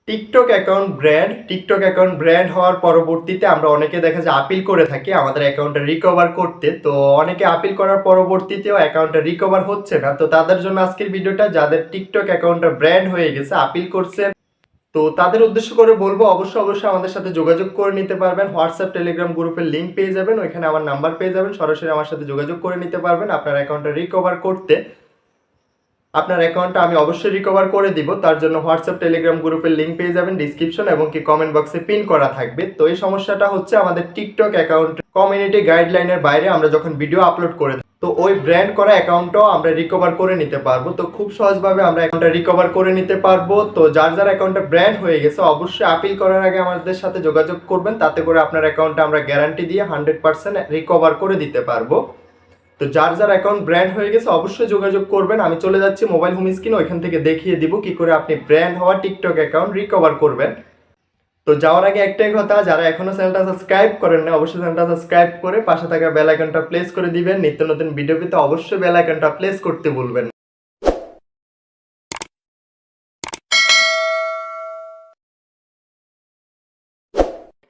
TikTok account brand হওয়ার পরবর্তীতে আমরা অনেকে দেখা যায় আপিল করে থাকি আমাদের অ্যাকাউন্টটা রিকভার করতে। তো অনেকে আপিল করার পরবর্তীতেও অ্যাকাউন্টটা রিকভার হচ্ছে না। তো তাদের জন্য আজকের ভিডিওটা, যাদের টিকটক অ্যাকাউন্টটা ব্র্যান্ড হয়ে গেছে, আপিল করছেন, তো তাদের উদ্দেশ্য করে বলবো, অবশ্যই আমাদের সাথে যোগাযোগ করে নিতে পারবেন। হোয়াটসঅ্যাপ টেলিগ্রাম গ্রুপের লিঙ্ক পেয়ে যাবেন, ওইখানে আমার নাম্বার পেয়ে যাবেন, সরাসরি আমার সাথে যোগাযোগ করে নিতে পারবেন আপনার অ্যাকাউন্টটা রিকভার করতে। আপনার অ্যাকাউন্টটা আমি অবশ্যই রিকভার করে দিব। তার জন্য হোয়াটসঅ্যাপ টেলিগ্রাম গ্রুপের লিঙ্ক পেয়ে যাবেন ডিসক্রিপশন এবং কি কমেন্ট বক্সে পিন করা থাকবে। তো এই সমস্যাটা হচ্ছে আমাদের টিকটক অ্যাকাউন্ট কমিউনিটি গাইডলাইনের বাইরে আমরা যখন ভিডিও আপলোড করে দিই, তো ওই ব্র্যান্ড করা অ্যাকাউন্টটাও আমরা রিকভার করে নিতে পারবো। তো খুব সহজভাবে আমরা অ্যাকাউন্টটা রিকভার করে নিতে পারবো। তো যার অ্যাকাউন্টটা ব্র্যান্ড হয়ে গেছে, অবশ্যই আপিল করার আগে আমাদের সাথে যোগাযোগ করবেন, তাতে করে আপনার অ্যাকাউন্টটা আমরা গ্যারান্টি দিয়ে 100% রিকভার করে দিতে পারবো। তো যার অ্যাকাউন্ট ব্র্যান্ড হয়ে গেছে অবশ্যই যোগাযোগ করবেন। আমি চলে যাচ্ছি মোবাইল হোম স্ক্রিনে, ওইখান থেকে দেখিয়ে দিব কি করে আপনি ব্র্যান্ড হওয়া টিকটক অ্যাকাউন্ট রিকভার করবেন। তো যাওয়ার আগে একটাই কথা, যারা এখনো চ্যানেলটা সাবস্ক্রাইব করেন না, অবশ্যই চ্যানেলটা সাবস্ক্রাইব করে পাশে থাকা বেল আইকনটা প্রেস করে দিবেন। নিত্য নতুন ভিডিও পেতে অবশ্যই বেল আইকনটা প্রেস করতে ভুলবেন না।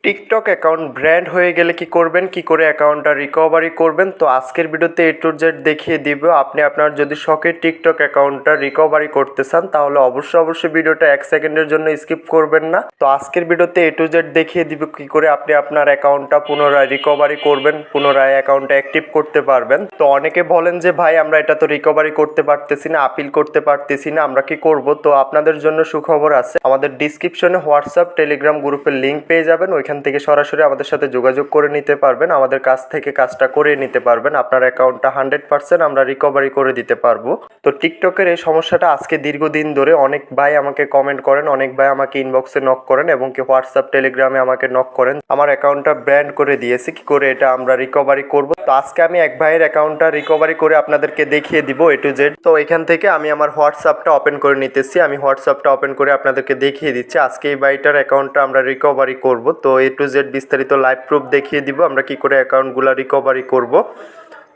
টিকটক অ্যাকাউন্ট ব্র্যান্ড হয়ে গেলে কি করবেন, কি করে অ্যাকাউন্টটা রিকভারি করবেন, তো আজকের ভিডিওতে A to Z দেখিয়ে দিব। আপনি আপনার যদি শখের টিকটক অ্যাকাউন্টটা রিকভারি করতে চান, তাহলে অবশ্যই ভিডিওটা 1 সেকেন্ডের জন্য স্কিপ করবেন না। তো আজকের ভিডিওতে A to Z দেখিয়ে দিব কি করে আপনি আপনার অ্যাকাউন্টটা পুনরায় রিকভারি করবেন, পুনরায় অ্যাকাউন্টটা অ্যাক্টিভ করতে পারবেন। তো অনেকে বলেন যে ভাই আমরা এটা তো রিকভারি করতে পারতেছি না, আপিল করতে পারতেছি না, আমরা কি করব। তো আপনাদের জন্য সুখবর আছে, আমাদের ডিসক্রিপশনে হোয়াটসঅ্যাপ টেলিগ্রাম গ্রুপের লিঙ্ক পেয়ে যাবেন, ওইখান থেকে সরাসরি আমাদের সাথে যোগাযোগ করে নিতে পারবেন, আমাদের কাছ থেকে কাজটা করে নিতে পারবেন। আপনার অ্যাকাউন্টটা 100% আমরা রিকভারি করে দিতে পারবো। তো টিকটকের এই সমস্যাটা আজকে দীর্ঘদিন ধরে অনেক ভাই আমাকে কমেন্ট করেন, অনেক ভাই আমাকে ইনবক্সে নক করেন এবং কি হোয়াটসঅ্যাপ টেলিগ্রামে আমাকে নক করেন, আমার অ্যাকাউন্টটা ব্র্যান্ড করে দিয়েছে, কি করে এটা আমরা রিকভারি করব। তো আজকে আমি এক ভাইয়ের অ্যাকাউন্টটা রিকভারি করে আপনাদেরকে দেখিয়ে দিব A to Z। তো এখান থেকে আমি আমার হোয়াটসঅ্যাপটা ওপেন করে নিতেছি, আমি হোয়াটসঅ্যাপটা ওপেন করে আপনাদেরকে দেখিয়ে দিচ্ছি। আজকে এই ভাইটার অ্যাকাউন্টটা আমরা রিকভারি করব। তো A to Z বিস্তারিত লাইভ প্রুফ দেখিয়ে দিব আমরা কি করে অ্যাকাউন্টগুলো রিকভারি করব।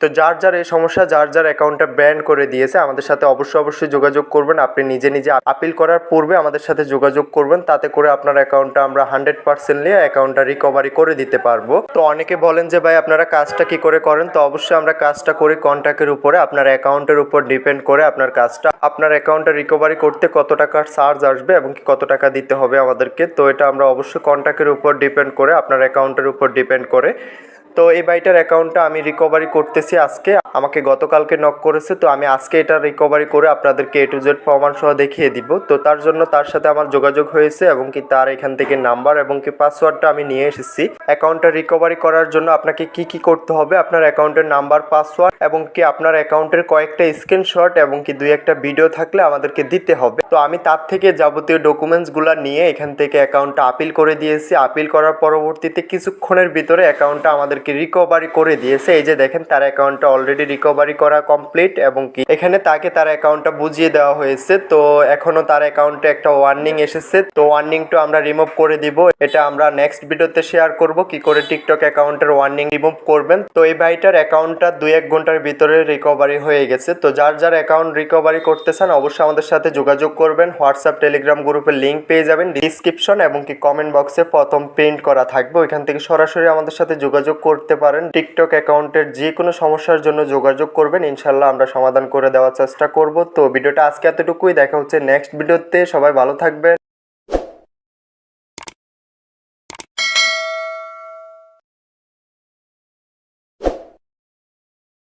তো যার এই সমস্যা, যার অ্যাকাউন্টটা ব্যান করে দিয়েছে, আমাদের সাথে অবশ্যই যোগাযোগ করবেন। আপনি নিজে আপিল করার পূর্বে আমাদের সাথে যোগাযোগ করবেন, তাতে করে আপনার অ্যাকাউন্টটা আমরা 100% নিয়ে অ্যাকাউন্টটা রিকভারি করে দিতে পারবো। তো অনেকে বলেন যে ভাই আপনারা কাজটা কি করে করেন, তো অবশ্যই আমরা কাজটা করি কন্ট্যাক্টের উপরে, আপনার অ্যাকাউন্টের উপর ডিপেন্ড করে আপনার কাজটা, আপনার অ্যাকাউন্টটা রিকভারি করতে কত টাকার চার্জ আসবে এবং কি কত টাকা দিতে হবে আমাদেরকে। তো এটা আমরা অবশ্যই কন্ট্যাক্টের উপর ডিপেন্ড করে, আপনার অ্যাকাউন্টের উপর ডিপেন্ড করে। তো এই ভাইটার অ্যাকাউন্টটা আমি রিকভারি করতেছি আজকে, আমাকে গতকালকে নক করেছে। তো আমি আজকে এটা রিকভারি করে আপনাদেরকে A to Z প্রমাণ সহ দেখিয়ে দিব। তো তার জন্য তার সাথে আমার যোগাযোগ হয়েছে এবং কি তার এখান থেকে নাম্বার এবং কি পাসওয়ার্ডটা আমি নিয়ে এসেছি। অ্যাকাউন্টটা রিকভারি করার জন্য আপনাকে কি করতে হবে, আপনার অ্যাকাউন্টের নাম্বার, পাসওয়ার্ড এবং কি আপনার অ্যাকাউন্টের কয়েকটা স্ক্রিনশট এবং কি 2-1টা ভিডিও থাকলে আমাদেরকে দিতে হবে। তো আমি তার থেকে যাবতীয় ডকুমেন্টসগুলো নিয়ে এখান থেকে অ্যাকাউন্টটা আপিল করে দিয়েছি। আপিল করার পরবর্তীতে কিছুক্ষণের ভিতরে অ্যাকাউন্টটা আমাদেরকে রিকভারি করে দিয়েছে। এই যে দেখেন, তার অ্যাকাউন্টটা অলরেডি রিকভারি করা কমপ্লিট এবং কি এখানে তাকে তার অ্যাকাউন্টটা বুঝিয়ে দেওয়া হয়েছে। তো এখনো তার অ্যাকাউন্টে একটা ওয়ার্নিং এসেছে, তো ওয়ার্নিংটা আমরা রিমুভ করে দিব। এটা আমরা নেক্সট ভিডিওতে শেয়ার করব কি করে টিকটক অ্যাকাউন্টের ওয়ার্নিং রিমুভ করবেন। তো এই ভাইটার অ্যাকাউন্টটা 2-1 ঘন্টার ভিতরে রিকভারি হয়ে গেছে। তো যার অ্যাকাউন্ট রিকভারি করতে চান অবশ্যই আমাদের সাথে যোগাযোগ করবেন। হোয়াটসঅ্যাপ টেলিগ্রাম গ্রুপের লিঙ্ক পেয়ে যাবেন ডিসক্রিপশন এবং কি কমেন্ট বক্সে প্রথম প্রিন্ট করা থাকবে, ওইখান থেকে সরাসরি আমাদের সাথে যোগাযোগ করতে পারেন। টিকটক অ্যাকাউন্টের যে কোনো সমস্যার জন্য যোগাযোগ করবেন, ইনশাল্লাহ আমরা সমাধান করে দেওয়ার চেষ্টা করব। তো ভিডিওটা আজকে এতটুকুই, দেখা হচ্ছে নেক্সট ভিডিওতে। সবাই ভালো থাকবেন।